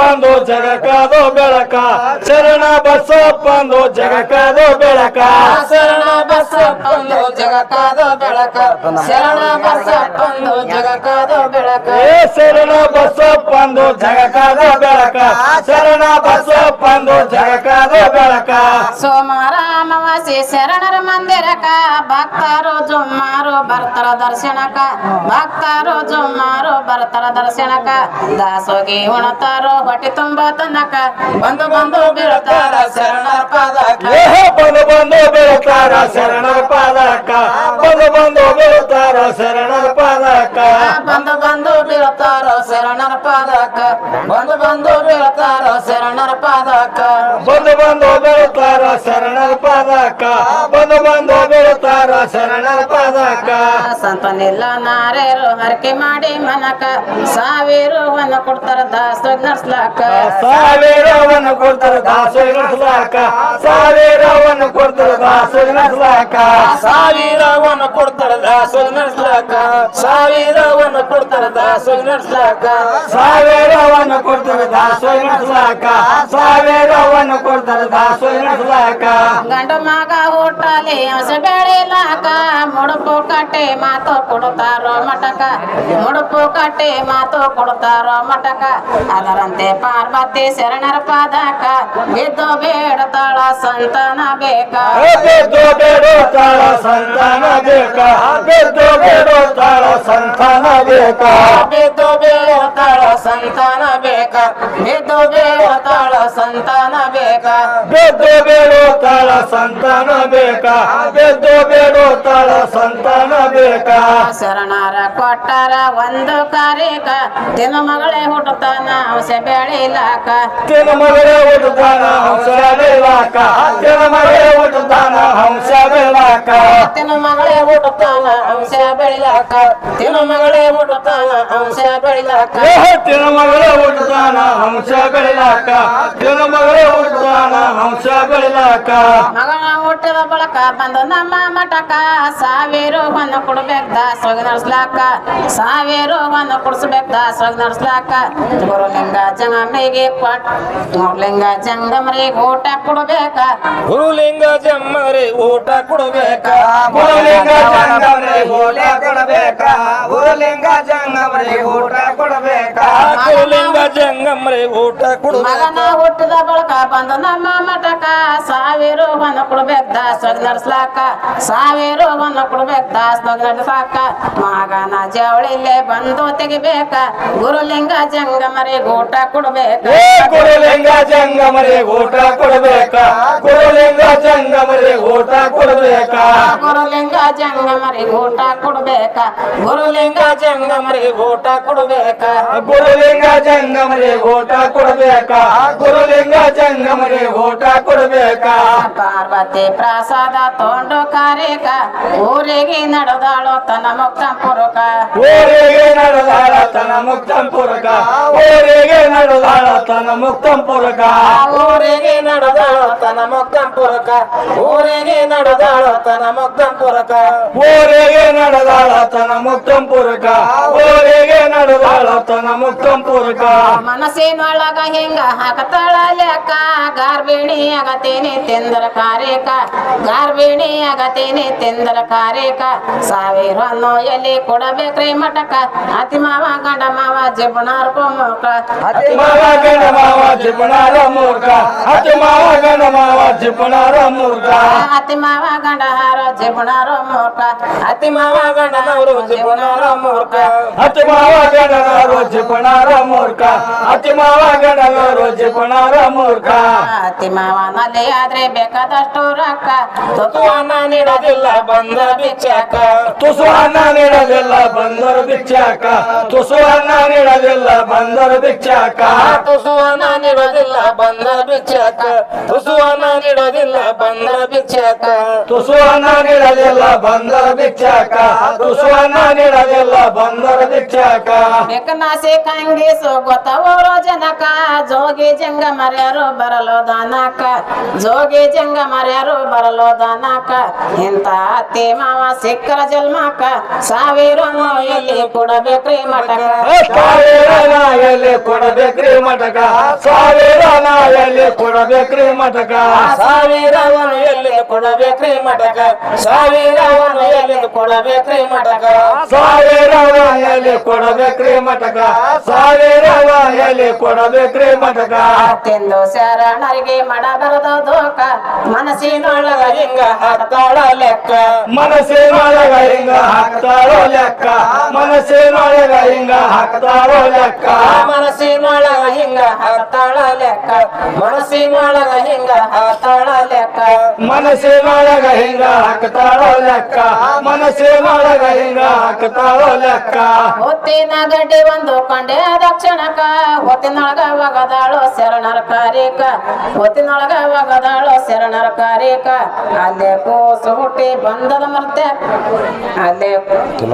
ಬಸಪ್ಪಂದು ಜಗಕ್ಕಾದು ಬೆಳಕ ಶರಣ ಬಸಪ್ಪಂದು ಜಗಕ್ಕಾದು ಬೆಳಕ ಶರಣ ಬಸಪ್ಪಂದು ಜಗಕ್ಕಾದು ಬೆಳಕ ಶರಣ ಬಸಪ್ಪಂದು ಜಗಕ್ಕಾದು ಬೆಳಕ ಶರಣ ಬಸಪ್ಪಂದು ಜಗಕ್ಕಾದು ಬೆಳಕ ಶರಣ ಬಸಪ್ಪಂದು ಜಗಕ್ಕಾದು ಬೆಳಕ ಸೋಮವಾರ ಅಮಾವಾಸ್ಯೆ ಶರಣರ ಮಂದಿರಕ ಭಕ್ತರು ಜುಮ್ಮಾರು ಬರ್ತಾರ ದರ್ಶನಕ ಭಕ್ತರು ಜುಮ್ಮಾರು ಬರ್ತಾರ ದರ್ಶನಕ ದಾಸೋಗಿ ಉಣತಾರೋ ಹೊಟ್ಟೆ ತುಂಬ ತನಕ ಬಂದು ಬಂದು ಬೀಳ್ತಾರ ಶರಣರ ಪಾದಕ ಬಂದು ಬಂದು ಬೀಳ್ತಾರ ಶರಣರ ಪಾದಕ ಬಂದು ಬಂದು ಬೀಳ್ತಾರ ಶರಣರ ಪಾದಕ ಬಂದು ಬಂದು ಬೀಳ್ತಾರ ಶರಣರ ಪಾದಕ ಬಂದು ಬಂದು ಬೀಳ್ತಾರ ಶರಣರ ಪಾದಕ ಬಂದು ಬಂದು ಬೀಳ್ತಾರ ಶರಣರ ಪಾದಕ ಬಂದು ಬಂದು ಬೀಳ್ತಾರ ಶರಣರ ಪಾದಕ ಸಂತನಿಲ್ಲ ನಾರೇರು ಹರಕೆ ಮಾಡಿ ಮನಕ ಸಾವಿರವನ್ನ ಕೊಡ್ತಾರ ದಾಸೋಗ್ ನಡ್ಸ್ಲಾಕ ಸಾವಿರವನ್ನು ಕೊಡ್ತಾರ ದಾಸೋಗ ನಡೆಸಲಾಕ ಸಾವಿರವನ್ನು ಕೊಡ್ತಾರ ದಾಸೋಗ ನಡೆಸಲಾಕ ಸಾವಿರವನ್ನ ಕೊಡ್ತಾರ ದಾಸೋಗ್ ನಡ್ಸ್ಲಾಕ ಸಾವಿರವನ್ನ ಕೊಡ್ತಾರ ದಾಸೋಗ್ ನಡ್ಸ್ಲಾಕ ಸಾವಿರವನ್ನು ಕೊಡ್ತಾರ ದಾಸೋಗ ನಡೆಸಲಾಕ ಸಾವಿರವನ್ನು ಕೊಡ್ತಾರ ದಾಸೋಗ ನಡೆಸಲಾಕ ಗಂಡು ಮಗ ಹುಟ್ಟಲಿ ಹಸ ಬೆಳಿಲಾಕ ಮುಡುಪು ಕಟ್ಟೆ ಮಾತು ಕೊಡುತ್ತಾರೋ ಮಟಕ ಮುಡುಪು ಕಟ್ಟೆ ಮಾತು ಕೊಡುತ್ತಾರೋ ಮಟಕ ಅದರಂತೆ ಪಾರ್ವತಿ ಶರಣರ ಪಾದಕ ಬಿದ್ದು ಬೇಡತಾಳ ಸಂತಾನ ಬೇಕ ಬಿದ್ದು ಬೇಡುತ್ತಾಳ ಸಂತಾನ ಬೇಕ ಬಿದ್ದು ಬೇಡುತ್ತಾಳ ಸಂತಾನ ಬೇಕ ಬಿದ್ದು ಬೇಡತಾಳ ಸಂತಾನ ಬೇಕ ಬಿದ್ದು ಬೇಡತಾಳ ಸಂತಾನ ಬೇಕ ಬಿದ್ದು ಬೇಡುತ್ತಾಳ ಸಂತಾನ ಬೇಕ ಬಿದ್ದು ಬೇಡುತ್ತಾಳ ಸಂತಾನ ಬೇಕ ಶರಣರ ಕೊಟ್ಟಾರ ಒಂದು ಕಾರ್ಯಕ ತಿನ್ನ ಮಗಳೇ ಹುಟ್ಟುತ್ತಾನ ಹಂಸ ಬೆಳಿಲಾಕ ತಿನ್ನ ಮಗಳೇ ಹುಟ್ಟುತ್ತಾನ ಹಂಸ ಬೆಳಕ ತಿನ್ನ ಮಗಳೇ ಹುಟ್ಟುತ್ತಾನ ಹಂಸ ಬೆಳಕ ತಿನ್ನ ಮಗಳೇ ಹುಟ್ಟುತ್ತಾನ ಹಂಸ ಬೆಳಿಲಾಕ ತಿನ್ನ ಮಗಳೇ ಹುಟ್ಟುತ್ತಾನ ಹಂಸ ಬೆಳಿಲಾಕ ತಿನ್ನ ಮಗಳೇ ಹುಟ್ಟುತ್ತಾನ ಹಂಸ ಬೆಳಕ ತಿನ್ನ ಮಗಳೇ ಹುಟ್ಟುತ್ತಾನ ಹಂಸ ಬೆಳಕ ಮಗನ ಹುಟ್ಟಿದ ಬಳಕ ಬಂದು ನಮ್ಮ ಮಠಕ ಸಾವಿರವನ್ನ ಕೊಡ್ಬೇಕು ದಾಸೋಗ ನಡ್ಸ್ಲಾಕ ಸಾವಿರವನ್ನ ಕೊಡ್ಸ್ಬೇಕು ದಾಸೋಗ ನಡ್ಸ್ಲಾಕ ಗುರುಲಿಂಗ ಜಂಗಮರಿಗೆ ಕೊಟ್ ಗುರುಲಿಂಗ ಜಂಗಮರಿಗೆ ಊಟ ಕೊಡ್ಬೇಕ ಗುರುಲಿಂಗ ಜಮ್ಮರಿ ಊಟ ಕೊಡಬೇಕ ಗುರುಲಿಂಗ ಜಂಗಮರಿ ಊಟ ಕೊಡಬೇಕ ಗುರುಲಿಂಗ ಜಂಗಮರಿ ಊಟ ಕೊಡಬೇಕ ಗುರುಲಿಂಗ ಜಂಗಮರಿ ಊಟ ಕೊಡಬೇಕ ಮಗನ ಹುಟ್ಟಿದ ಬಳಕ ಬಂದು ನಮ್ಮ ಮಠಕ ಸಾವಿರವನ್ನ ಕೊಡ್ಬೇಕು ದಾಸೋಗ ನಡ್ಸ್ಲಾಕ ಸಾವಿರವನ್ನ ಕೊಡ್ಬೇಕು ದಾಸೋಗ ನಡ್ಸಾಕ ಮಗನ ಜವಳಿಲೆ ಬಂದು ತೆಗಿಬೇಕ ಗುರುಲಿಂಗ ಜಂಗಮರಿಗೆ ಊಟ ಕೊಡ್ಬೇಕ ಗುರುಲಿಂಗ ಜಂಗಮರಿ ಊಟ ಕೊಡಬೇಕ ಗುರುಲಿಂಗ ಜಂಗಮರಿ ಊಟ ಕೊಡಬೇಕ ಗುರುಲಿಂಗ ಜಂಗಮರಿಗೆ ಊಟ ಕೊಡ್ಬೇಕ ಗುರುಲಿಂಗ ಜಂಗಮರಿಗೆ ಊಟ ಕೊಡ್ಬೇಕ ಗುರುಲಿಂಗ ಜಂಗಮರಿ ಊಟ ಕೊಡಬೇಕ ಗುರುಲಿಂಗ ಜಂಗಮರಿ ಊಟ ಕೊಡಬೇಕ ಪಾರ್ವತಿ ಪ್ರಸಾದ ತೊಂಡು ಕಾರ್ಯಕ ಊರಿಗೆ ನಡೆದಾಳು ತನ್ನ ಮುಕ್ತಂಪುರಕ ಊರಿಗೆ ನಡೆದಾಳ ತನ ಮುಕ್ತಂಪುರಕ ಊರಿಗೆ ನಡೆದಾಳ ತನ ಮುಕ್ತಂಪುರಕ ಊರಿಗೆ ನಡೆದಾಳು ತನ್ನ ಮುಕ್ತಂಪುರಕ ಊರಿಗೆ ನಡೆದಾಳು ತನ್ನ ಮುಕ್ತಂಪುರಕ ಊರಿಗೆ ನಡೆದಾಳ ತನ ಮುಕ್ತಂಪುರಕ ಊರಿಗೆ ನಡೆದಾಳ ತನ ಮುಕ್ತಂಪುರಕ ಮನಸ್ಸಿನೊಳಗ ಹಿಂಗ ಹಾಕತಾಳ ಲೆಕ್ಕ ಗಾರ್ಬಿಣಿ ಆಗತೇನೆ ತಿಂದರ ಕಾರ್ಯಕ ಗಾರ್ಬಿಣಿ ಆಗತೇನೆ ತಿಂದರ ಕಾರ್ಯಕ ಸಾವಿರ ಎಲ್ಲಿ ಕೊಡಬೇಕ್ರಿ ಮಟಕ ಅತಿ ಮಾವ ಗಂಡ ಮಾವ ಜಬನಾರ್ ಮುಖ ಅತಿ ಮಾವ ಗಂಡ ಮಾವ ಜಿಪುಣಾರ ಮೂರ್ಖ ಅತಿ ಮಾವ ಗಂಡ ಮಾವ ಜಿಪುಣಾರ ಮೂರ್ಖ ಅತಿ ಮಾವ ಗಂಡ ಹಾರ ಜಬನಾರ ಮುಖ ಅತಿ ಮಾವ ಗಂಡನವರು ಜಬನಾರ ಮುಖ ಅತಿ ಮಾವ ಗಂಡನವರು ಜಿಪುಣಾರ ಮೂರ್ಖ ಅತಿ ಮಾವ ಗಂಡನವರು ಜಿಪುಣಾರ ಮೂರ್ಖ ಅತಿ ಮಾವ ನಲ್ಲಿ ಆದ್ರೆ ಬೇಕಾದಷ್ಟು ರೊಕ್ಕ ತುತ್ತುವನ್ನ ನೀಡೋದಿಲ್ಲ ಬಂದ ಬಿಚ್ಚಾಕ ತುಸು ಅನ್ನ ನೀಡೋದಿಲ್ಲ ಬಂದರು ಬಿಚ್ಚಾಕ ತುಸು ಅನ್ನ ನೀಡೋದಿಲ್ಲ ಬಂದರು ಬಿಚ್ಚಾಕ ತುಸುವನ್ನ ನೀಡೋದಿಲ್ಲ ಬಂದ ಬಿಚ್ಚಾಕ ತುಸುವನ್ನ ನೀಡೋದಿಲ್ಲ ಬಂದ ಬಿಚ್ಚಾಕ ತುಸು ಅನ್ನ ನೀಡೋದಿಲ್ಲ ಬಂದರ ಬಿಚ್ಚಾಕ ತುಸು ಅನ್ನ ನೀಡೋದಿಲ್ಲ ಬಂದರ ಬಿಚ್ಚಾಕ ಬೇಕನಾಸಿ ಕಂಗಿಸು ಗೊತ್ತವರು ಜನಕ ಜೋಗಿ ಜಂಗ ಮರ್ಯಾರು ಬರಲು ದಾನಕ ಜೋಗಿ ಜಂಗ ಮರ್ಯಾರು ಬರಲು ದಾನಕ ಇಂತ ಅತ್ತಿ ಮಾವ ಸಿಕ್ಕರ ಜನ್ಮಕ ಸಾವಿರ ಎಲ್ಲಿ ಕೊಡಬೇಕ್ರಿ ಮಟಕ ಸಾವಿರ ಎಲ್ಲಿ ಕೊಡಬೇಕ್ರಿ ಮಟಕ ಸಾವಿರ ಎಲ್ಲಿ ಕೊಡಬೇಕ್ರಿ ಮಟಕ ಸಾವಿರವನು ಎಲ್ಲಿ ಕೊಡಬೇಕ್ರಿ ಮಟಕ ಸಾವಿರವನು ಎಲ್ಲಿ ಕೊಡಬೇಕ್ರಿ ಮಟಕ ಸಾವಿರ ಎಲ್ಲಿ ಕೊಡಬೇಕ್ರಿ ಮಟಕ ಸಾವಿರ ಎಲ್ಲಿ ಕೊಡಬೇಕ್ರಿ ಮಟಕ ತಿಂದು ಶರಣರಿಗೆ ಮಡ ಬರದ ದೋಕ ಮನಸ್ಸಿನೊಳಗ ಹಿಂಗ ಹಾಕ್ತಾಳ ಲೆಕ್ಕ ಮನಸ್ಸಿನೊಳಗ ಹಿಂಗ ಹಾಕ್ತಾಳೋ ಲೆಕ್ಕ ಮನಸ್ಸಿನೊಳಗ ಹಿಂಗ ಹಾಕ್ತಾಳೋ ಲೆಕ್ಕ ಮನಸ್ಸಿನೊಳಗ ಹಿಂಗ ಹಾಕ್ತಾಳ ಲೆಕ್ಕ ಮನಸ್ಸಿನೊಳಗ ಹಿಂಗ ಹಾಕ್ತಾಳ ಲೆಕ್ಕ ಮನಸ್ಸಿನೊಳಗ ಹಿಂಗ ಹಾಕ್ತಾಳೋ ಲೆಕ್ಕ ಮನಸ್ಸಿನೊಳಗ ಹಿಂಗ ಹಾಕ್ತಾಳೋ ಲೆಕ್ಕ ಹೊತ್ತಿನ ಗಡ್ಡಿ ಒಂದು ಕೊಂಡೆ ದಕ್ಷಿಣಕ ಹೊತ್ತಿನೊಳಗ ಒಗದಾಳು ಶರಣರ ಕಾರ್ಯಕ ಹೊತ್ತಿನೊಳಗ ಒಗದಾಳು ಶರಣರ ಕಾರ್ಯಕ ಅಲ್ಲೇ ಕೂಸು ಹುಟ್ಟಿ ಬಂದದ ಮರ್ತೆ ಅಲ್ಲೇ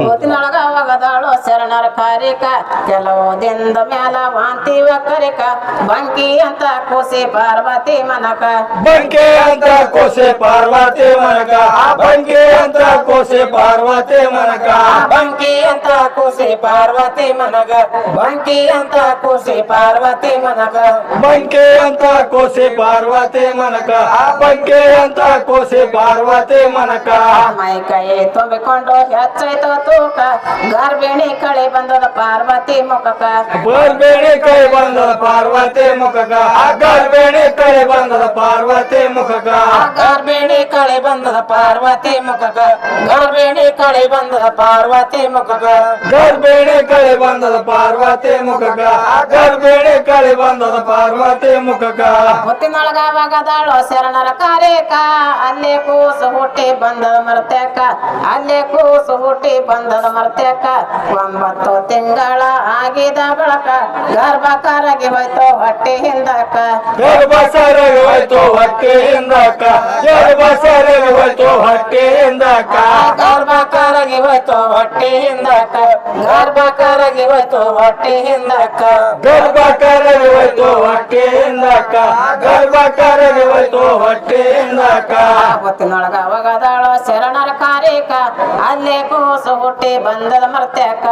ಹೊತ್ತಿನೊಳಗ ಒಗದಾಳು ಶರಣರ ಕಾರ್ಯಕ ಕೆಲವು ದಿನದ ಮ್ಯಾಲ ವಾಂತಿ ಒಕ್ಕರಿಕ ಬಂಕಿ ಅಂತ ಕೂಸಿ ಪಾರ್ವತಿ ಮನಕ ಬಂಕೆ ಅಂತ ಕೋಸೆ ಪಾರ್ವತಿ ಮನಕ ಬಂಕೆ ಅಂತ ಕೋಸೆ ಪಾರ್ವತಿ ಮನಕ ಬಂಕಿ ಅಂತ ಕೂಸಿ ಪಾರ್ವತಿ ಮನಗ ಬಂಕಿ ಅಂತ ಕೂಸಿ ಪಾರ್ವತಿ ಮನಗ ಬಂಕೆ ಅಂತ ಕೋಸೆ ಪಾರ್ವತಿ ಮನಕ ಬಂಕೆ ಅಂತ ಕೋಸೆ ಪಾರ್ವತಿ ಮನಕ ಮೈ ಕೈ ತುಂಬಿಕೊಂಡು ಹೆಚ್ಚಾಯ್ತು ತೂಕ ಗರ್ಭಿಣಿ ಕಳೆ ಬಂದದ ಪಾರ್ವತಿ ಮುಖಕ ಗರ್ಭಿಣಿ ಕೈ ಬಂದದ ಪಾರ್ವತಿ ಮುಖಕ ಗರ್ಭಿಣಿ ಕೈ ಬಂದದ ಪಾರ್ವತಿ ಮುಖಕ ಗರ್ಭಿಣಿ ಕಳೆ ಬಂದದ ಪಾರ್ವತಿ ಮುಖಕ ಗರ್ಭಿಣಿ ಕಳೆ ಬಂದದ ಪಾರ್ವತಿ ಮುಖಕ ಗರ್ಭಿಣಿ ಕೈ ಬಂದದ ಪಾರ್ವತಿ ಮುಖಕ ಗರ್ಭಿಣಿ ಕೈ ಬಂದದ ಪಾರ್ವತಿ ಮುಖಕ ಮುತ್ತಿನೊಳಗ ಒಗದಾಳು ಶರಣರ ಕಾರ್ಯಕ ಅಲ್ಲೇ ಕೂಸು ಹುಟ್ಟಿ ಬಂದದ ಮರ್ತಕ ಅಲ್ಲೇ ಕೂಸು ಹುಟ್ಟಿ ಬಂದದ ಮರ್ತಕ 9 ತಿಂಗಳ ಆಗಿದ ಬಳಕ ಗರ್ಭಕಾರಾಗಿ ಹೋಯ್ತು ಹೊಟ್ಟೆ ಹಿಂದಕ ಗರ್ಭ ಸರಿಗೆ ಹೋಯ್ತು ಹೊಟ್ಟೆ ಹಿಂದಕ ಗರ್ಭ ಸರಿಗೆ ಹೋಯ್ತು ಹೊಟ್ಟೆ ಹಿಂದಕ ಗರ್ಭಕಾರಾಗಿ ಹೋಯ್ತು ಹೊಟ್ಟೆ ಹಿಂದಕ ಗರ್ಭಕಾರಾಗಿ ಹೋಯ್ತು ಹೊಟ್ಟೆ ಹಿಂದಕ ಗರ್ಭ ಕರಗಿ ಹೋಯ್ತು ಹೊಟ್ಟೆ ಹಿಂದಕ ಗರ್ಭ ಕರಗಿ ಹೋಯ್ತು ಹೊಟ್ಟೆ ಹಿಂದಕ ಹೊತ್ತಿನೊಳಗ ಒಗದಾಳು ಶರಣರ ಕಾರ್ಯಕ ಅಲ್ಲೇ ಕೂಸು ಹುಟ್ಟಿ ಬಂದದ ಮರ್ತಕ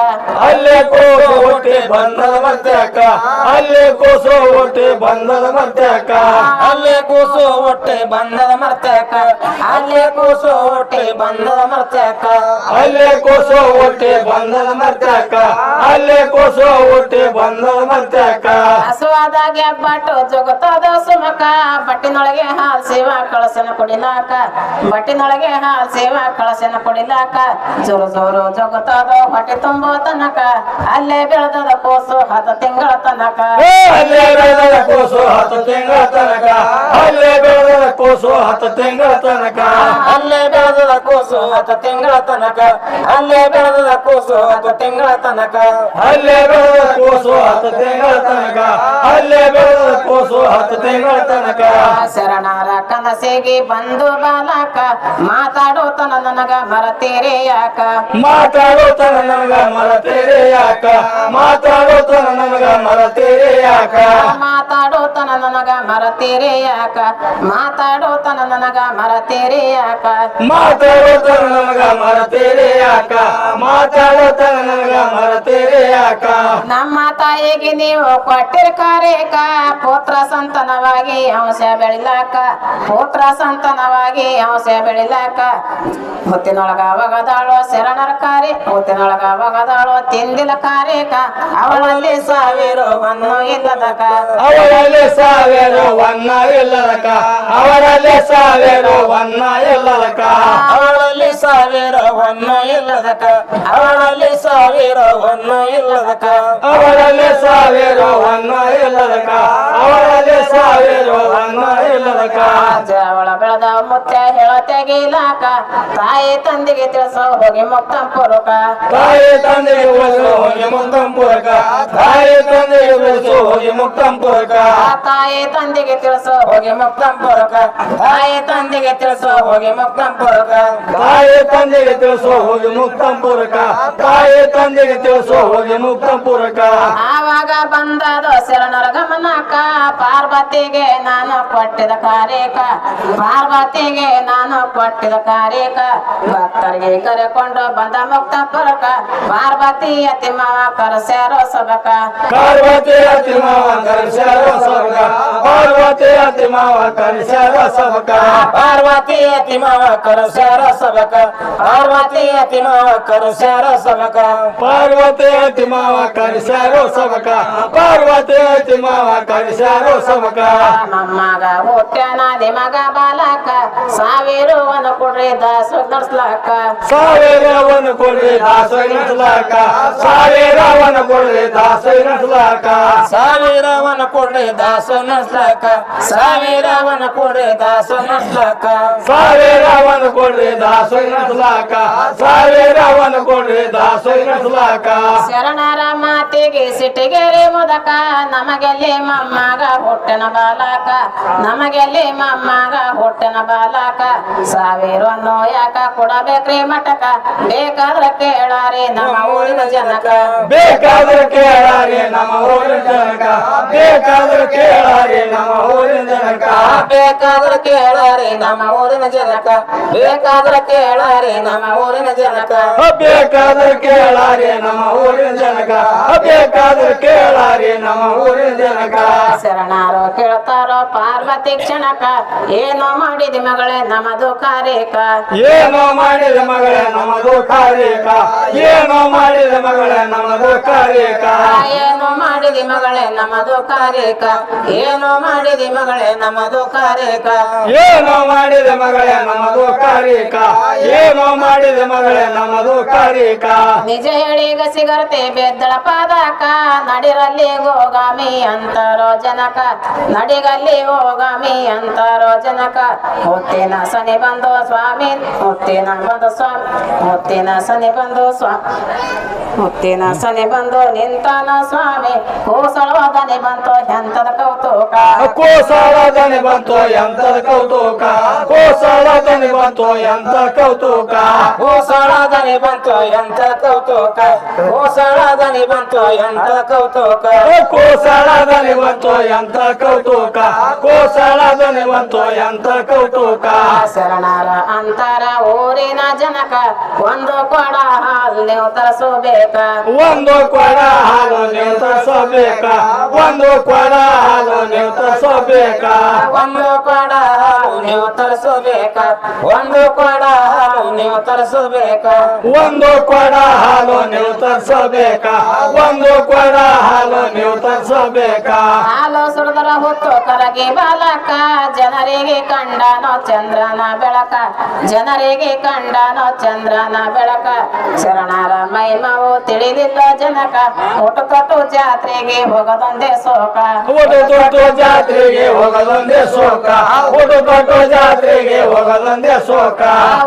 ಅಲ್ಲೇ ಕೂಸು ಹುಟ್ಟಿ ಬಂದದ ಮರ್ತಕ ಅಲ್ಲೇ ಕೂಸು ಹುಟ್ಟಿ ಬಂದದ ಮರ್ತಕ ಅಲ್ಲೇ ಕೂಸು ಹುಟ್ಟಿ ಬಂದದ ಮರ್ತಕ ಅಲ್ಲೇ ಕೂಸು ಹುಟ್ಟಿ ಬಂದದ ಮರ್ತಕ ಅಲ್ಲೇ ಕೂಸು ಹುಟ್ಟಿ ಬಂದದ ಮರ್ತಕ ಅಲ್ಲೇ ಕೂಸು ಹುಟ್ಟಿ ಬಂದದ ಮರ್ತಕ ಹಸುವಾದಾಗ ಬಟ್ಟು ಜಗತ್ತದ ಸುಮಕ ಬಟ್ಟಿನೊಳಗೆ ಹಾಲ್ ಸೇವಾ ಕಳಸನ ಕುಡಿಲಾಕ ಬಟ್ಟಿನೊಳಗೆ ಹಾಲ್ ಸೇವಾ ಕಳಸನ ಕುಡಿಲಾಕ ಜೋರು ಜೋರು ಜಗತ್ತದ ಹೊಟ್ಟೆ ತುಂಬೋ ತನಕ ಅಲ್ಲೇ ಬೆಳೆದದ ಕೂಸು 10 ತಿಂಗಳ ತನಕ ಅಲ್ಲೇ ಬೆಳೆದ ಕೂಸು 10 ತಿಂಗಳ ತನಕ ಅಲ್ಲೇ ಬೆಳೆದ ಕೂಸು 10 ತಿಂಗಳ ತನಕ ಅಲ್ಲೇ ಬೆಳೆದದ ಕೂಸು 10 ತಿಂಗಳ ತನಕ ಅಲ್ಲೇ ಬೆಳೆದದ ಕೂಸು 10 ತಿಂಗಳ ತನಕ ಅಲ್ಲೇ ಬೆಳೆದ ಕೂಸು 10 ತಿಂಗಳ ತನಕ ಅಲ್ಲೇ ಬೆಳೆದ ಕೂಸು 10 ತಿಂಗಳ ತನಕ ಶರಣರ ಕನಸಿಗೆ ಬಂದು ಬಾಲಕ ಮಾತಾಡೋತನ ನನಗ ಮರತೀರಿ ಯಾಕ ಮಾತಾಡೋತನ ನನಗ ಮರತೇರೆ ಯಾಕ ಮಾತಾಡೋತನ ನನಗ ಮರತೇರೆ ಯಾಕ ಮಾತಾಡೋತನ ನನಗ ಮರತೀರಿ ಯಾಕ ಮಾತಾಡೋತನ ನನಗ ಮರತೀರಿ ಯಾಕ ಮಾತಾಡೋತನ ನನಗ ಮರತೇರೆ ಯಾಕ ಮಾತಾಡೋತನ ನನಗ ಮರತೇರೆ ಯಾಕ ನಮ್ಮ ತಾಯಿಗೆ ನೀವು ಕೊಟ್ಟಿರ ಕಾರ್ಯಕ ಪುತ್ರ ಸಂತಾನವಾಗಿ ಅಂಶ ಬೆಳಿಲಾಕ ಪುತ್ರ ಸಂತಾನವಾಗಿ ಅಂಶ ಬೆಳಿಲಾಕ ಮುತ್ತಿನೊಳಗ ಒಗದಾಳೋ ಶರಣರ ಕಾರ್ಯ ಮುತ್ತಿನೊಳಗ ಒಗದಾಳೋ ತಿಂದಿಲ ಕಾರ್ಯಕ ಅವಳಲ್ಲಿ ಸಾವಿರ ಹೊನ್ನು ಇಲ್ಲದಕ ಅವರಲ್ಲಿ ಸಾವಿರ ವನ್ನ ಇಲ್ಲದಕ ಅವರಲ್ಲಿ ಸಾವಿರ ವನ್ನ ಇಲ್ಲದಕ ಅವಳಲ್ಲಿ ಸಾವಿರ ಹೊನ್ನು ಇಲ್ಲದಕ ಅವಳಲ್ಲಿ ಸಾವಿರ ಹೊನ್ನು ಇಲ್ಲದಕ ಅವರಲ್ಲಿ ಸಾವಿರ ವನ್ನ ಇಲ್ಲದಕ ಅವರಲ್ಲಿ ಸಾವಿರ ವನ್ನ ಇಲ್ಲದಕ ಅವಳ ಬೆಳೆದ ಹುಚ್ಚ ಹೇಳೋ ತೆಗಿಲಾಕ ತಾಯಿ ತಂದೆಗೆ ತಿಳಿಸೋ ಹೋಗಿ ಮುಕ್ತಾಂಪುರಕ ತಾಯಿ ತಂದೆಗೆ ಉಳಿಸು ಹೋಗಿ ಮುಕ್ತಾಂಪುರಕ ತಾಯಿ ತಂದೆಗೆ ಉಳಿಸು ಹೋಗಿ ಮುಕ್ತಾಂಪುರಕ ತಾಯಿ ತಂದೆಗೆ ತಿಳಿಸೋ ಹೋಗಿ ಮುಕ್ತಾಂಪುರಕ ತಾಯಿ ತಂದೆಗೆ ತಿಳಿಸೋ ಹೋಗಿ ಮುಕ್ತಾಂಪುರಕ ತಾಯಿ ತಂದೆಗೆ ತಿಳಿಸು ಹೋಗಿ ಮುಕ್ತಾಂಪುರಕ ತಾಯಿ ತಂದೆಗೆ ತಿಳಿಸು ಹೋಗಿ ಮುಕ್ತಾಂಪುರಕ ಆವಾಗ ಬಂದದು ಶರಣರ ಗಮನಕ ಪಾರ್ವತಿಗೆ ನಾನು ಕೊಟ್ಟಿದ ಕಾರ್ಯಕ ಪಾರ್ವತಿಗೆ ನಾನು ಕೊಟ್ಟಿದ ಕಾರ್ಯಕ ಭಕ್ತರಿಗೆ ಕರೆಕೊಂಡು ಬಂದ ಮುಕ್ತಾಂಪುರಕ ಪಾರ್ವತಿ ಅತಿ ಮಾವ ಕರೆಸ್ಯಾರೋ ಸಬಕ ಪಾರ್ವತಿ ಅತಿ ಮಾವ ಕರೆಸ್ಯಾರೋ ಸಬಕ ಪಾರ್ವತಿ ಅತಿ ಮಾವ ಕರೆಸ್ಯಾರೋ ಸಬಕ ಪಾರ್ವತಿ ಅತಿ ಮಾವ ಕರೆಸ್ಯಾರೋ ಸಬಕ ಪಾರ್ವತಿ ಅತಿ ಮಾವ ಕರೆಸ್ಯಾರೋ ಸಬಕ ಪಾರ್ವತಿ ಅತಿ ಮಾವ ಕರೆಸ್ಯಾರೋ ಸಬಕ ಪಾರ್ವತಿ ಅತಿ ಮಾವ ಕರೆಸ್ಯಾರೋ ಸಬಕ ಮಮ್ಮಗ ಹುಟ್ಟ್ಯಾನಾದಿ ಮಗ ಬಾಲಕ ಸಾವಿರವನ್ನು ಕೊಡ್ರಿ ದಾಸು ನಡ್ಸ್ಲಾಕ ಸಾವಿರವನ್ನು ಕೊಡ್ರಿ ದಾಸ ನಡೆಸಲಾಕ ಸಾವಿರವನ್ನು ಕೊಡ್ರಿ ದಾಸ ನಡೆಸಲಾಕ ಸಾವಿರವನ್ನು ಕೊಡ್ರಿ ದಾಸು ನಡ್ಸ್ಲಾಕ ಸಾವಿರವನ್ನು ಕೊಡ್ರಿ ದಾಸು ನಡ್ಸ್ಲಾಕ ಸಾವಿರವನ್ನು ಕೊಡ್ರಿ ದಾಸ ನಡೆಸಲಾಕ ಸಾವಿರವನ್ನು ಕೊಡ್ರಿ ದಾಸ ನಡೆಸಲಾಕ ಶರಣರ ಮಾತಿಗೆ ಸಿಟಿಗೆರೆ ಮುದಕ ನಮಗೆಲ್ಲಿ ಮಮ್ಮಗ ಹುಟ್ಟಿನ ಬಾಲಕ ನಮಗೆಲ್ಲಿ ಮಮ್ಮಗ ಹುಟ್ಟಿನ ಬಾಲಕ ಸಾವಿರವನ್ನು ಯಾಕ ಕೊಡಬೇಕ್ರಿ ಮಟಕ ಬೇಕಾದ್ರೆ ಕೇಳಾರಿ ನಮ್ಮ ಊರಿನ ಜನಕ ಬೇಕಾದ್ರೆ ಕೇಳಾರಿ ನಮ್ಮ ಊರಿನ ಜನಕ ಬೇಕಾದ್ರೆ ಕೇಳಾರಿ ನಮ್ಮ ಊರಿನ ಜನಕ ಬೇಕಾದ್ರೆ ಕೇಳಾರಿ ನಮ್ಮ ಊರಿನ ಜನಕ ಬೇಕಾದ್ರೆ ಕೇಳಾರಿ ನಮ್ಮ ಊರಿನ ಜನಕ ಬೇಕಾದ್ರೆ ಕೇಳಾರಿ ನಮ್ಮ ಊರಿನ ಜನಕ ಬೇಕಾದ್ರೆ ಕೇಳಾರಿ ನಮ್ಮ ಊರಿನ ಜನಕ ಶರಣಾರೋ ಕೇಳ್ತಾರೋ ಪಾರ್ವತಿ ಕ್ಷಣಕ ಏನೋ ಮಾಡಿದಿ ಮಗಳೇ ನಮ್ಮದು ಕಾರ್ಯಕ ಏನೋ ಮಾಡಿದ ಮಗಳೇ ನಮ್ಮದು ಕಾರ್ಯಕ ಏನೋ ಮಾಡಿದ ಮಗಳೇ ನಮ್ಮದು ಕಾರ್ಯಕ ಏನೋ ಮಾಡಿದಿ ಮಗಳೇ ನಮ್ಮದು ಕಾರ್ಯಕ ಏನೋ ಮಾಡಿದಿ ಮಗಳೇ ನಮ್ಮದು ಕಾರ್ಯಕ ಏನೋ ಮಾಡಿದ ಮಗಳೇ ನಮ್ಮದು ಕಾರ್ಯಕ ಏನೋ ಮಾಡಿದ ಮಗಳೇ ನಮ್ಮದು ಕಾರ್ಯಕ ನಿಜ ಹೇಳಿಗ ಸಿಗರತೆ ಬೆದ್ದಳ ಪಾದಕ ನಡಿರಲ್ಲಿ ಹೋಗಾಮಿ ಅಂತಾರೋ ಜನಕ ನಡಿಗಲ್ಲಿ ಹೋಗಾಮಿ ಅಂತಾರೋ ಜನಕ ಮುತ್ತಿನ ಸನಿ ಬಂದು ಸ್ವಾಮಿ ಮುತ್ತಿನ ಬಂದು ಸ್ವಾಮಿ ಮುತ್ತಿನ ಸನಿ ಬಂದು ಸ್ವಾಮಿ ಮುತ್ತಿನ ಸನಿ ಬಂದು ನಿಂತಾನ ಸ್ವಾಮಿ ಕೂಸಳವಾದನೆ ಬಂತು ಎಂತದ ಕೌತುಕ ಕೋಸಲಾದನೆ ಬಂತು ಎಂತದ ಕೌತುಕ ಕೋಸಲಾದನೆ ಬಂತು ಎಂತ ಕೌತುಕ ಕೂಸಳಾದನೆ ಬಂತು ಎಂತ ಕೌತುಕ ಕೂಸಳಾದನೆ ಬಂತು ಎಂತ ಕೌತುಕ ಕೋಸಲಾದನೆ ಬಂತು ಎಂತ ಕೌತುಕ ಕೋಸಲಾದನೆ ಬಂತು ಎಂತ ಕೌತುಕ ಶರಣರ ಅಂತರ ಊರಿನ ಜನಕ ಒಂದು ಕೊಡ ಹಾಲು ನೀವು ತರಿಸಬೇಕ ಒಂದು ಕೊಡ ಹಾಲು ನೀವು ತರಿಸಬೇಕ ಒಂದು ಕೊಡ ಹಾಲು ನೀವು ತರಿಸಬೇಕ ಒಂದು ಕೊಡ ಹಾಲು ನೀವು ತರಿಸಬೇಕ ಒಂದು ಕೊಡ ಹಾಲು ನೀವು ತರಿಸಬೇಕ ಒಂದು ಕೊಡ ಹಾಲು ನೀವು ತರಿಸಬೇಕ ಒಂದು ಕೊಡ ಹಾಲು ನೀವು ತರಿಸಬೇಕ ಹಾಲು ಸುರಿದರ ಹೊತ್ತು ಕರಗಿ ಬಾಲಕ ಜನರಿಗೆ ಕಂಡನೋ ಚಂದ್ರನ ಬೆಳಕ ಜನರಿಗೆ ಕಂಡನೋ ಚಂದ್ರನ ಬೆಳಕ ಶರಣರ ಮೈಮವು ತಿಳಿದಿಲ್ಲ ಜನಕ ಊಟ ತೊಟ್ಟು ಜಾತ್ರೆಗೆ ಹೋಗದೊಂದೇ ಸೋಕ ಒಟ್ಟು ತೊಟ್ಟು ಜಾತ್ರೆಗೆ ಹೋಗದೊಂದೇ ಶೋಕ ಒಟ್ಟು ತೊಟ್ಟು ಜಾತ್ರೆಗೆ ಹೋಗದೊಂದೇ ಶೋಕ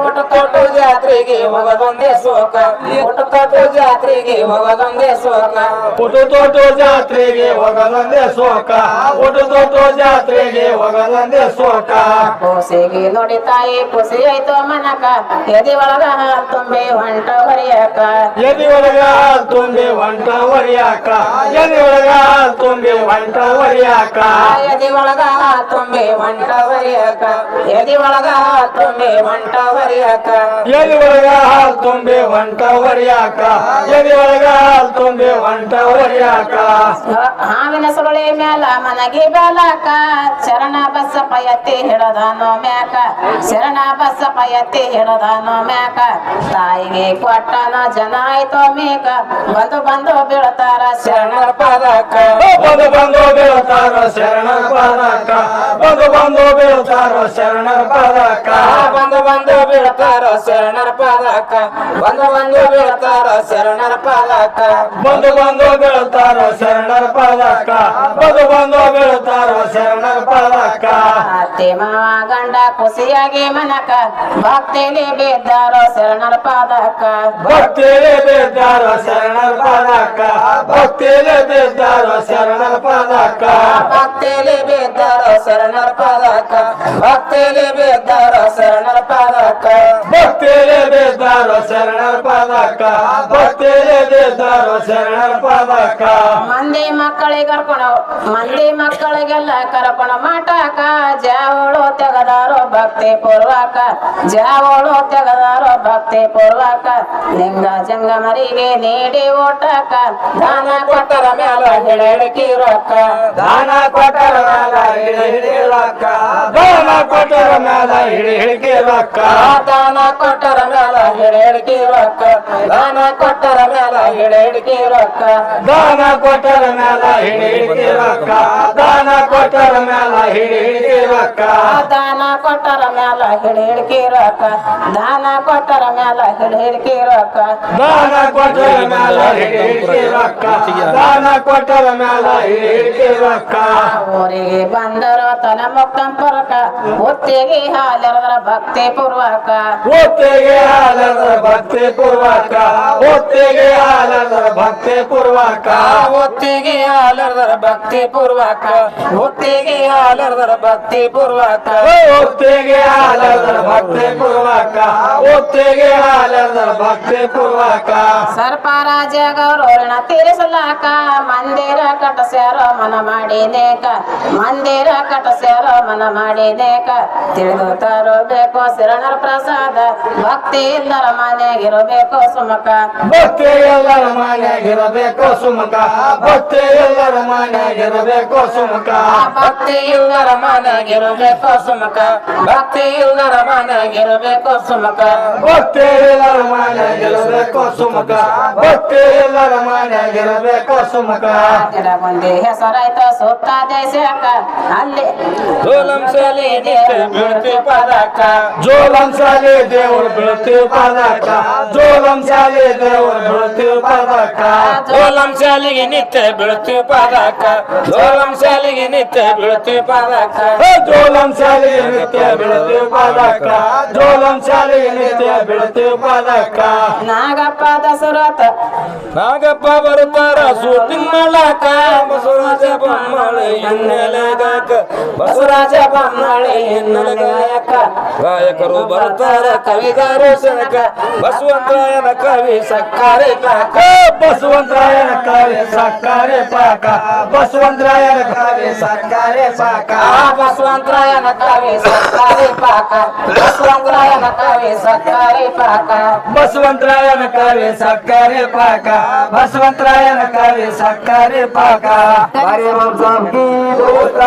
ಊಟ ತೊಟ್ಟು ಜಾತ್ರೆಗೆ ಹೋಗದೊಂದೇ ಸೋಕ ಊಟ ತೊಟ್ಟು ಜಾತ್ರೆಗೆ ಹೋಗದೊಂದೇ ಸೋಕ ಒಟ್ಟು ತೊಟ್ಟು ಜಾತ್ರೆಗೆ ಹೋಗದೊಂದೇ ಶೋಕ ಒಟ್ಟು ತೊಟ್ಟು ಜಾತ್ರೆಗೆ ಹೋಗದೊಂದೇ ಶೋಕ ಕೂಸಿಗೆ ನೋಡಿ ತಾಯಿ ಖುಷಿ ಆಯ್ತು ಮನಕ ಎದಿ ಒಳಗ ಹಾಲ್ ತುಂಬಿ ಹೊಂಟ ಹೊರಿಯಾಕ ಎದಿ ಒಳಗ ಹಾಲ್ ತುಂಬಿ ಹೊಂಟ ಹೊರಿಯಾಕ ಎದಿ ಒಳಗ ಹಾಲ್ ತುಂಬಿ ಹೊಂಟ ಹೊರಿಯಾಕ ಎದಿ ಒಳಗ ಹಾಲ್ ತುಂಬಿ ಹೊಂಟ ಹೊರಿಯಾಕ ಎದಿ ಒಳಗ ಹಾಲ್ ತುಂಬಿ ಹೊಂಟ ಹೊರಿಯಾಕ ಎದಿ ಒಳಗ ಹಾಲ್ ತುಂಬಿ ಹೊಂಟ ಹೊರಿಯಾಕ ಎದಿ ಒಳಗ ಹಾಲ್ ತುಂಬಿ ಹೊಂಟ ಹೊರಿಯಾಕ ಹಾವಿನ ಸುರುಳಿ ಮ್ಯಾಲ ಮನಗಿ ಬಾಲಕ ಶರಣ ಬಸಪ್ಪ ಎತ್ತಿ ಹಿಡದಾನೋ ಮ್ಯಾಕ ಶರಣ ಬಸಪ್ಪ ಎತ್ತಿ ಹಿಡದಾನೋ ಮ್ಯಾಕ ತಾಯಿಗೆ ಕೊಟ್ಟನ ಜನ ಆಯ್ತೋ ಮೇಕ ಬಂದು ಬಂದು ಬೀಳ್ತಾರ ಶರಣರ ಪಾದಕ ಬಂದು ಬಂದು ಬೀಳ್ತಾರ ಶರಣರ ಪಾದಕ ಬಂದು ಬಂದು ಬೀಳ್ತಾರ ಶರಣರ ಪಾದಕ ಬಂದು ಬಂದು ಬೀಳ್ತಾರ ಶರಣರ ಪಾದಕ ಬಂದು ಬಂದು ಬೀಳ್ತಾರ ಶರಣರ ಪಾದಕ ಬಂದು ಬಂದು ಬೀಳ್ತಾರ ಶರಣರ ಪಾದಕ ಬಂದು ಬಂದು ಬೀಳ್ತಾರ ಶರಣರ ಪಾದಕ ಅತ್ತೆ ಮಾವ ಗಂಡ ಖುಷಿಯಾಗಿ ಮನಕ ಭಕ್ತಿಲಿ ಬಿದ್ದಾರೋ ಶರಣರ ಪಾದಕ ಭಕ್ತಿಲಿ ಬಿದ್ದಾರ ಶರಣರ ಪಾದಕ ಭಕ್ತಿಲಿ ಬಿದ್ದಾರ ಶರಣರ ಪಾದಕ ಭಕ್ತಿಲಿ ಬಿದ್ದಾರ ಶರಣರ ಪಾದಕ ಭಕ್ತಿಲಿ ಬಿದ್ದಾರ ಶರಣರ ಪಾದಕ ಭಕ್ತಿಲಿ ಬಿದ್ದಾರ ಶರಣರ ಪಾದಕ ಭಕ್ತಿಲಿ ಬಿದ್ದಾರ ಶರಣರ ಪಾದಕ ಮಂದಿ ಮಕ್ಕಳಿಗೆಲ್ಲ ಕರ್ಕೊಂಡು ಮಾಟಕ ಜಾವಳು ತೆಗದಾರೋ ಭಕ್ತಿ ಪೂರ್ವಕ ಜಾವಳು ತೆಗದಾರೋ ಭಕ್ತಿ ಪೂರ್ವಕ ಲಿಂಗ ಜಂಗಮರಿಗೆ ನೀಡಿ ಓಟಕ ದಾನ ಕೊಟ್ಟರ ಮ್ಯಾಲ ಹಿಡಕಿ ರೊಕ್ಕ ದಾನ ಕೊಟ್ಟರ ಮ್ಯಾಲ ಹಿಡಿ ರೊಕ್ಕ ದಾನ ಕೊಟ್ಟರ ಮ್ಯಾಲ ಹಿಡಿಕೆ ರೊಕ್ಕ ದಾನ ಕೊಟ್ಟರ ಮ್ಯಾಲ ಹಿಡಕಿ ರೊಕ್ಕ ದಾನ ಕೊಟ್ಟರ ಮ್ಯಾಲ ಹಿಡಕಿ ರೊಕ್ಕ ದಾನ ಕೊಟ್ಟರ ಮ್ಯಾಲ ಹಿಡಿಕೆ ರೊಕ್ಕ ದಾನ ಕೊಟ್ಟರ ಮ್ಯಾಲ ಹಿಡಿಕೆ ರೊಕ್ಕ ದಾನ ಕೊಟ್ಟರ ಮ್ಯಾಲ ಹಿಡಕಿ ರೊಕ್ಕ ದಾನ ಕೊಟ್ಟರ ಮ್ಯಾಲ ಹಿಡಕಿ ರೊಕ್ಕ ದಾನ ಕೊಟ್ಟರ ಮ್ಯಾಲ ಹಿಡಿಕೆ ರೊಕ್ಕ ದಾನ ಕೊಟ್ಟರ ಮ್ಯಾಲ ಹಿಡಿಕೆ ರೊಕ್ಕ ಊರಿಗೆ ಬಂದರು ತನ ಮುಕ್ತಂ ಪರಕ ಒತ್ತಿಗೆ ಹಾಲೆರದರ ಭಕ್ತಿ ಪೂರ್ವಕ ಒತ್ತಿಗೆ ಹಾಲದ ಭಕ್ತಿ ಪೂರ್ವಕ ಒತ್ತಿಗೆ ಹಾಲದ ಭಕ್ತಿ ಪೂರ್ವಕ ಒತ್ತಿಗೆ ಹಾಲರ್ದರ ಭಕ್ತಿ ಪೂರ್ವಕ ಒತ್ತಿಗೆ ಹಾಲರ್ದರ ಭಕ್ತಿ ಪೂರ್ವಕ ಒತ್ತಿಗೆ ಹಾಲದ ಭಕ್ತಿ ಪೂರ್ವಕ ಒತ್ತಿಗೆ ಹಾಲದ ಭಕ್ತಿ ಪೂರ್ವಕ ಸರ್ಪರಾಜ ಗೌರವನ ತೀರಿಸಲಾಕ ಮಂದಿರ ಕಟಸ್ಯಾರ ಮನ ಮಾಡಿನೇಕ ಮಂದಿರ ಕಟಸ್ಯಾರ ಮನ ಮಾಡಿನೇಕ ತಿಳಿದು ತರಬೇಕು ಶರಣರ ಪ್ರಸಾದ ಭಕ್ತಿ ಇಲ್ಲರ ಮನೆಗಿರಬೇಕು ಸುಮಕ ಭಕ್ತಿ ಎಲ್ಲರ ಮನೆಯಾಗಿರಬೇಕು ಸುಮಕ ಭಕ್ತಿ ಎಲ್ಲರ ಮನೆಯಾಗಿರಬೇಕು ಸುಮಕ ಭಕ್ತಿ ಇಲ್ಲರ ಮನೆಗಿರಬೇಕು ಸುಮಕ ಭಕ್ತಿ ಇಲ್ಲರ ಮನೆಗಿರಬೇಕು ಸುಮಕ ಭಕ್ತಿ ಎಲ್ಲರ ಮನೆಯಾಗಿರಬೇಕು ಸುಮಕ ಭಕ್ತಿ ಎಲ್ಲರ ಮನೆಯಾಗಿರಬೇಕು ಸುಮಕ ಗಿಡಗೊಂದಿ ಹೆಸರಾಯ್ತ ಸುತ್ತ ದೇಶಕ ಅಲ್ಲಿ ಜೋಲಂ ಶಾಲಿ ಬೀಳ್ತಿ ಪದಕ ಜೋಲಂ ಶಾಲೆ ದೇವರು ಬೀಳ್ತೀವಿ ಪದಕ ಜೋಲಂ ಶಾಲೆ ದೇವರು ಬೀಳ್ತೀವಿ ಪದಕ ಜೋಲಂ ಶಾಲಿಗೆ ನಿತ್ಯ ಬೀಳ್ತಿ ಪದಕ ಜೋಲಂ ಶಾಲಿಗೆ ನಿತ್ಯ ಬೀಳ್ತಿ ಪದಕ ಜೋಲಂ ಶಾಲೆ ನಿತ್ಯ ಬೀಳ್ತೀವಿ ಪದಕ ಜೋಲಂ ಶಾಲೆ ನಿತ್ಯ ಬೀಳ್ತೀವಿ ಪದಕ ನಾಗಪ್ಪ ದಸರಥ ನಾಗಪ್ಪ ಬರುತ್ತಾರ ಶೂಟಿಂಗ್ ಮಾಡಾಕ ಬಸವರಾಜ ಬೊಮ್ಮಳಿ ಎನ್ನಲೆಗಾಕ ಬಸವರಾಜ ಬೊಮ್ಮಳಿ ಎನ್ನಲೆಗಾಯಕ ಗಾಯಕರು ಬರುತ್ತಾರ ಕವಿಗಾರು ಸನಕ ಬಸವಂತರಾಯನ ಕವಿ ಸಕ್ಕರೆ ಪಾಕ ಬಸವಂತರಾಯನ ಕವಿ ಸಕ್ಕರೆ ಪಾಕ ಬಸವಂತರಾಯನ ಕವಿ ಸಕ್ಕರೆ ಪಾಕ ಬಸವಂತರಾಯನ ಕವಿ ಸಕ್ಕರೆ ಪಾಕ ಬಸವಂತರಾಯನ ಕವಿ ಸಕ್ಕರೆ ಪಾಕ ಬಸವಂತರಾಯನ ಕವಿ ಸಕ್ಕರೆ ಪಾಕ ಬಸವಂತರಾಯನ ಕವಿ ಸಕ್ಕರೆ ಪಾಕ ಹರಿ ಓಂ ಸಂಕೀರ್ಣ